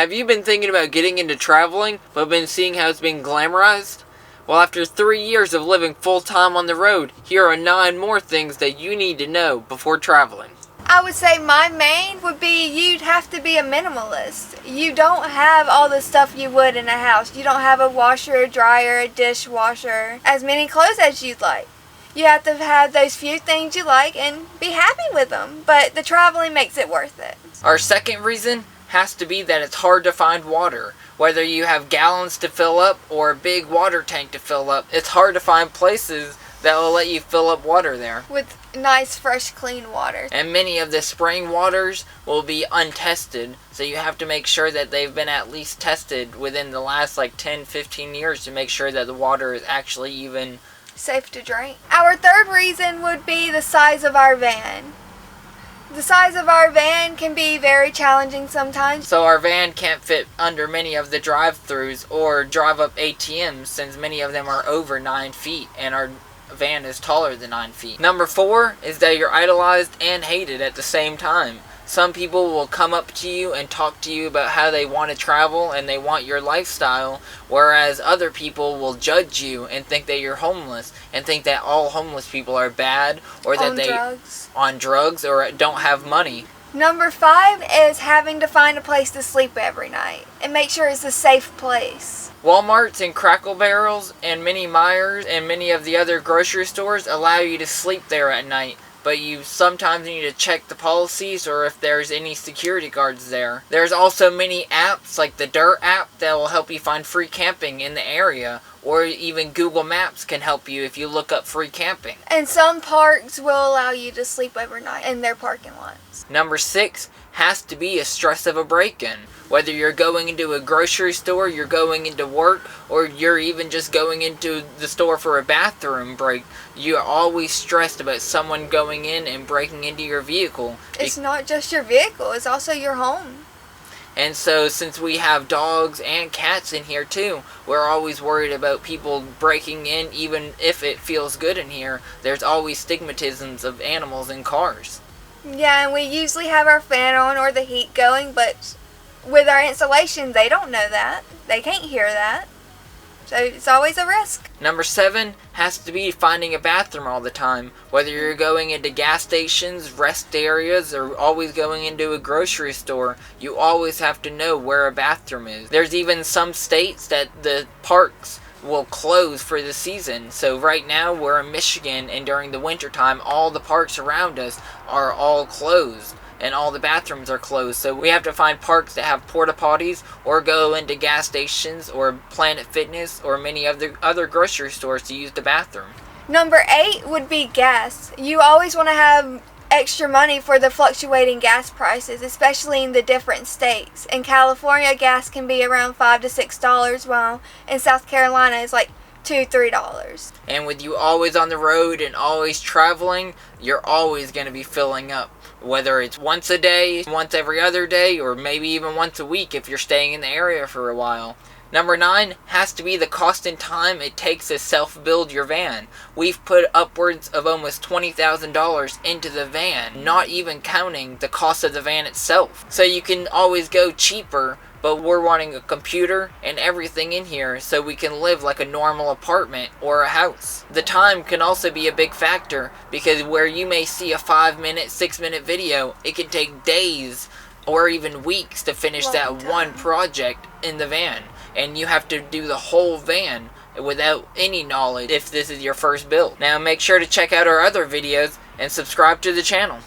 Have you been thinking about getting into traveling, but been seeing how it's been glamorized? Well, after 3 years of living full-time on the road, here are 9 more things that you need to know before traveling. I would say my main would be you'd have to be a minimalist. You don't have all the stuff you would in a house. You don't have a washer, a dryer, a dishwasher, as many clothes as you'd like. You have to have those few things you like and be happy with them, but the traveling makes it worth it. Our second reason has to be that it's hard to find water. Whether you have gallons to fill up or a big water tank to fill up, it's hard to find places that will let you fill up water there. With nice, fresh, clean water. And many of the spring waters will be untested, so you have to make sure that they've been at least tested within the last 10-15 years to make sure that the water is actually even safe to drink. Our third reason would be the size of our van. The size of our van can be very challenging sometimes. So our van can't fit under many of the drive-thrus or drive-up ATMs, since many of them are over 9 feet and our van is taller than 9 feet. Number 4 is that you're idolized and hated at the same time. Some people will come up to you and talk to you about how they want to travel and they want your lifestyle, whereas other people will judge you and think that you're homeless and think that all homeless people are bad or that they on drugs or don't have money. Number 5 is having to find a place to sleep every night and make sure it's a safe place. Walmarts and Crackle Barrels and many Meijers and many of the other grocery stores allow you to sleep there at night, but you sometimes need to check the policies or if there's any security guards there. There's also many apps like the Dirt app that will help you find free camping in the area, or even Google Maps can help you if you look up free camping. And some parks will allow you to sleep overnight in their parking lots. Number 6 has to be a stress of a break-in. Whether you're going into a grocery store, you're going into work, or you're even just going into the store for a bathroom break, you're always stressed about someone going in and breaking into your vehicle. It's not just your vehicle, it's also your home. And so since we have dogs and cats in here too, we're always worried about people breaking in. Even if it feels good in here, there's always stigmatisms of animals in cars. Yeah, and we usually have our fan on or the heat going, but with our installation, they don't know that. They can't hear that. So it's always a risk. Number 7 has to be finding a bathroom all the time. Whether you're going into gas stations, rest areas, or always going into a grocery store, you always have to know where a bathroom is. There's even some states that the parks will close for the season. So right now we're in Michigan, and during the winter time, all the parks around us are all closed. And all the bathrooms are closed, so we have to find parks that have porta potties or go into gas stations or Planet Fitness or many of the other grocery stores to use the bathroom. Number 8 would be gas. You always want to have extra money for the fluctuating gas prices, especially in the different states. In California, gas can be around $5 to $6, while in South Carolina it's like $2-3. And with you always on the road and always traveling, you're always going to be filling up. Whether it's once a day, once every other day, or maybe even once a week if you're staying in the area for a while. Number 9 has to be the cost and time it takes to self-build your van. We've put upwards of almost $20,000 into the van, not even counting the cost of the van itself. So you can always go cheaper, but we're wanting a computer and everything in here so we can live like a normal apartment or a house. The time can also be a big factor, because where you may see a 5-minute, 6-minute video, it can take days or even weeks to finish that one project in the van. And you have to do the whole van without any knowledge if this is your first build. Now make sure to check out our other videos and subscribe to the channel.